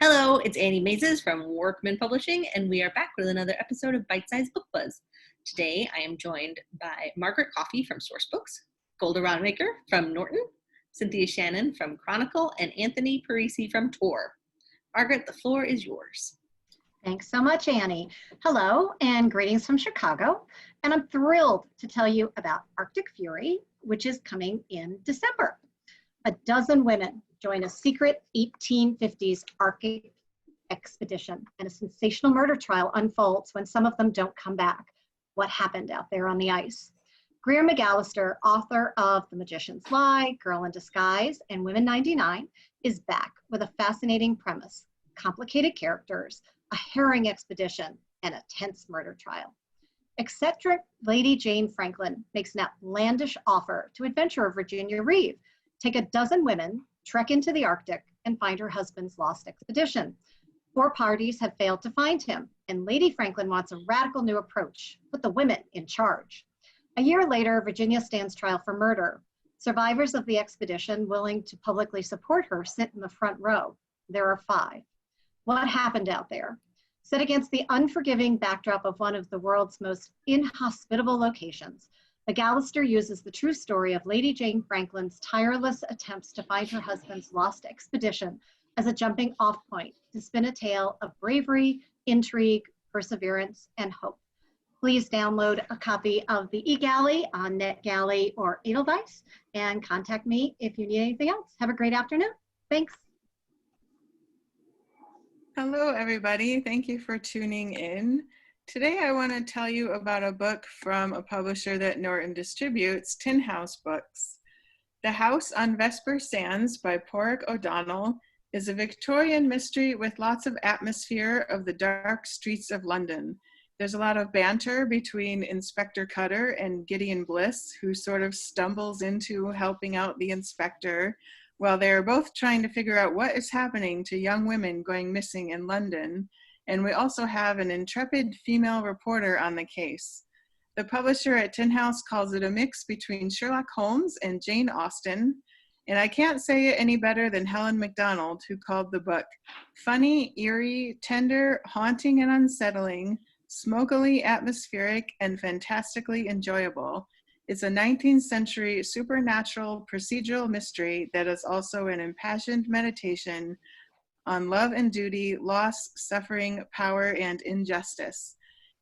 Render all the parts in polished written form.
Hello, it's Annie Mazes from Workman Publishing, and we are back with another episode of Bite Size Book Buzz. Today, I am joined by Margaret Coffey from Sourcebooks, Golda Rodmaker from Norton, Cynthia Shannon from Chronicle, and Anthony Parisi from Tor. Margaret, the floor is yours. Thanks so much, Annie. Hello, and greetings from Chicago. And I'm thrilled to tell you about Arctic Fury, which is coming in December. A dozen women join a secret 1850s Arctic expedition, and a sensational murder trial unfolds when some of them don't come back. What happened out there on the ice? Greer Macallister, author of The Magician's Lie, Girl in Disguise, and Women 99, is back with a fascinating premise, complicated characters, a herring expedition, and a tense murder trial. Eccentric Lady Jane Franklin makes an outlandish offer to adventurer Virginia Reeve. Take a dozen women, trek into the Arctic, and find her husband's lost expedition. 4 parties have failed to find him, and Lady Franklin wants a radical new approach, put the women in charge. A year later, Virginia stands trial for murder. Survivors of the expedition willing to publicly support her sit in the front row. There are 5. What happened out there? Set against the unforgiving backdrop of one of the world's most inhospitable locations, Macallister uses the true story of Lady Jane Franklin's tireless attempts to find her husband's lost expedition as a jumping off point to spin a tale of bravery, intrigue, perseverance, and hope. Please download a copy of the eGalley on NetGalley or Edelweiss and contact me if you need anything else. Have a great afternoon. Thanks. Hello, everybody. Thank you for tuning in. Today, I want to tell you about a book from a publisher that Norton distributes, Tin House Books. The House on Vesper Sands by Paraic O'Donnell is a Victorian mystery with lots of atmosphere of the dark streets of London. There's a lot of banter between Inspector Cutter and Gideon Bliss, who sort of stumbles into helping out the inspector while they're both trying to figure out what is happening to young women going missing in London. And we also have an intrepid female reporter on the case. The publisher at Tin House calls it a mix between Sherlock Holmes and Jane Austen. And I can't say it any better than Helen Macdonald, who called the book funny, eerie, tender, haunting and unsettling, smokily atmospheric, and fantastically enjoyable. It's a 19th century supernatural procedural mystery that is also an impassioned meditation on love and duty, loss, suffering, power, and injustice.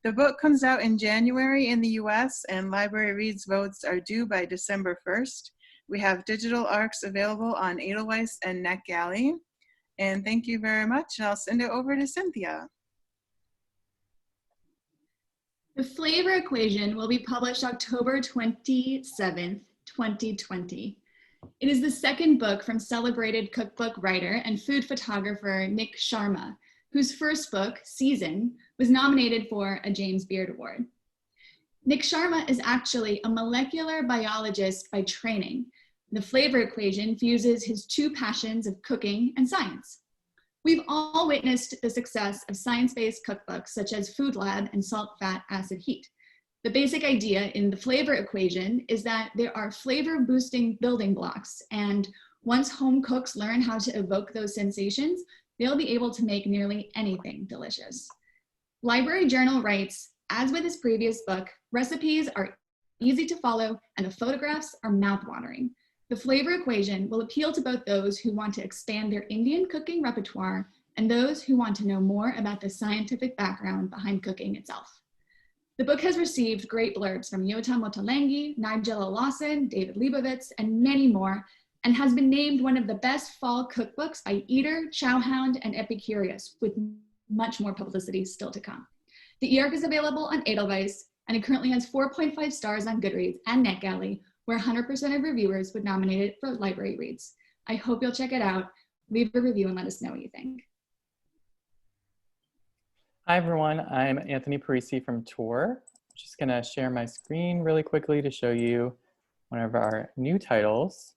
The book comes out in January in the US, and Library Reads votes are due by December 1st. We have digital ARCs available on Edelweiss and NetGalley. And thank you very much, and I'll send it over to Cynthia. The Flavor Equation will be published October 27th, 2020. It is the second book from celebrated cookbook writer and food photographer Nick Sharma, whose first book, Season, was nominated for a James Beard Award. Nick Sharma is actually a molecular biologist by training. The Flavor Equation fuses his 2 passions of cooking and science. We've all witnessed the success of science-based cookbooks such as Food Lab and Salt, Fat, Acid, Heat. The basic idea in the Flavor Equation is that there are flavor-boosting building blocks, and once home cooks learn how to evoke those sensations, they'll be able to make nearly anything delicious. Library Journal writes, as with his previous book, recipes are easy to follow and the photographs are mouth-watering. The Flavor Equation will appeal to both those who want to expand their Indian cooking repertoire and those who want to know more about the scientific background behind cooking itself. The book has received great blurbs from Yota Motalengi, Nigella Lawson, David Leibovitz, and many more, and has been named one of the best fall cookbooks by Eater, Chowhound, and Epicurious, with much more publicity still to come. The e-ARC is available on Edelweiss, and it currently has 4.5 stars on Goodreads and NetGalley, where 100% of reviewers would nominate it for Library Reads. I hope you'll check it out. Leave a review and let us know what you think. Hi everyone, I'm Anthony Parisi from Tor. I'm just gonna share my screen really quickly to show you one of our new titles.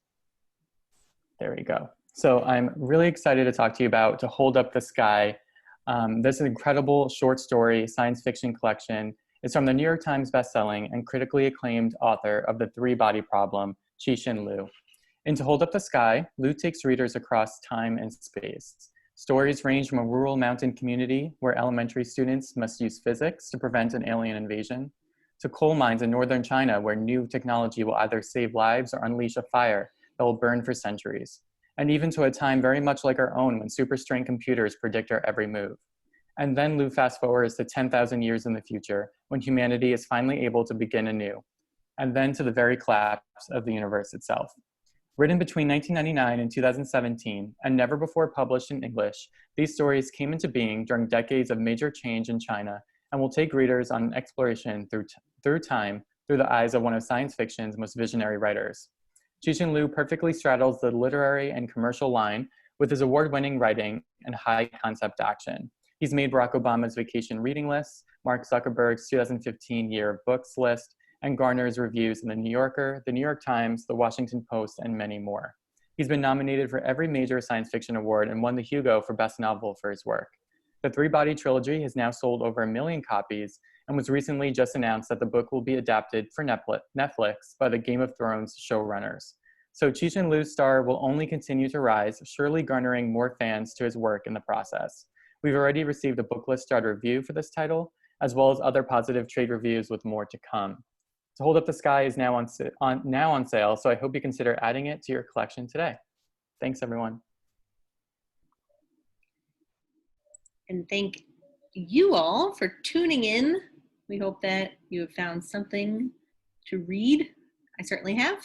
There we go. So I'm really excited to talk to you about To Hold Up the Sky. This is an incredible short story science fiction collection. It's from the New York Times bestselling and critically acclaimed author of The Three-Body Problem, Cixin Liu. In To Hold Up the Sky, Liu takes readers across time and space. Stories range from a rural mountain community where elementary students must use physics to prevent an alien invasion, to coal mines in northern China where new technology will either save lives or unleash a fire that will burn for centuries, and even to a time very much like our own when super-strength computers predict our every move. And then Liu fast forwards to 10,000 years in the future when humanity is finally able to begin anew, and then to the very collapse of the universe itself. Written between 1999 and 2017, and never before published in English, these stories came into being during decades of major change in China and will take readers on an exploration through time through the eyes of one of science fiction's most visionary writers. Cixin Liu perfectly straddles the literary and commercial line with his award-winning writing and high-concept action. He's made Barack Obama's vacation reading list, Mark Zuckerberg's 2015 Year of Books list, and garners reviews in The New Yorker, The New York Times, The Washington Post, and many more. He's been nominated for every major science fiction award and won the Hugo for Best Novel for his work. The three-body trilogy has now sold over 1 million copies and was recently just announced that the book will be adapted for Netflix by the Game of Thrones showrunners. So Cixin Liu's star will only continue to rise, surely garnering more fans to his work in the process. We've already received a Booklist Starter review for this title, as well as other positive trade reviews with more to come. To Hold Up the Sky is now on sale, so I hope you consider adding it to your collection today. Thanks, everyone. And thank you all for tuning in. We hope that you have found something to read. I certainly have.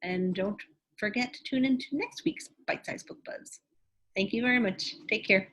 And don't forget to tune in to next week's Bite Size Book Buzz. Thank you very much. Take care.